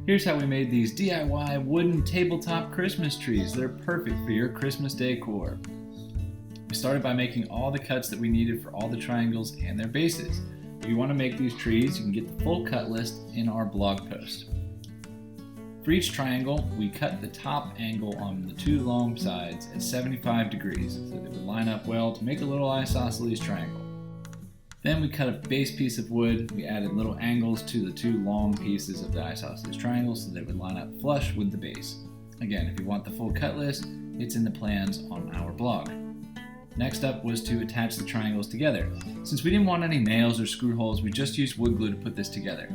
Here's how we made these DIY wooden tabletop Christmas trees. They're perfect for your Christmas decor. We started by making all the cuts that we needed for all the triangles and their bases. If you want to make these trees, you can get the full cut list in our blog post. For each triangle, we cut the top angle on the two long sides at 75 degrees so that it would line up well to make a little isosceles triangle. Then we cut a base piece of wood. We added little angles to the two long pieces of the isosceles triangle so that it would line up flush with the base. Again, if you want the full cut list, it's in the plans on our blog. Next up was to attach the triangles together. Since we didn't want any nails or screw holes, we just used wood glue to put this together.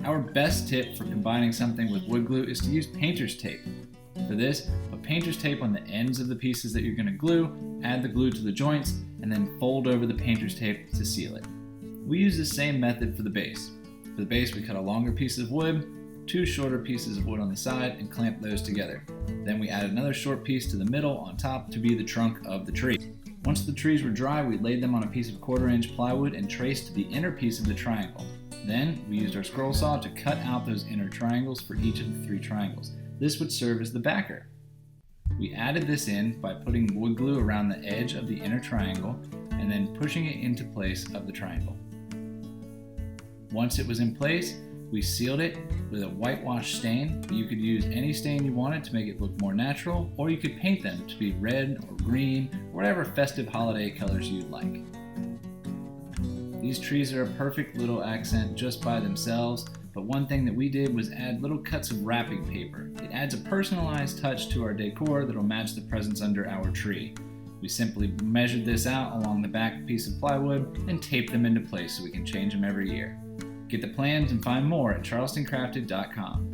Our best tip for combining something with wood glue is to use painter's tape. For this, put painter's tape on the ends of the pieces that you're going to glue, add the glue to the joints, and then fold over the painter's tape to seal it. We use the same method for the base. For the base, we cut a longer piece of wood, two shorter pieces of wood on the side, and clamp those together. Then we added another short piece to the middle on top to be the trunk of the tree. Once the trees were dry, we laid them on a piece of 1/4-inch plywood and traced the inner piece of the triangle. Then we used our scroll saw to cut out those inner triangles for each of the three triangles. This would serve as the backer. We added this in by putting wood glue around the edge of the inner triangle and then pushing it into place of the triangle. Once it was in place, we sealed it with a whitewash stain. You could use any stain you wanted to make it look more natural, or you could paint them to be red or green, or whatever festive holiday colors you'd like. These trees are a perfect little accent just by themselves, but one thing that we did was add little cuts of wrapping paper. It adds a personalized touch to our decor that'll match the presents under our tree. We simply measured this out along the back piece of plywood and taped them into place so we can change them every year. Get the plans and find more at charlestoncrafted.com.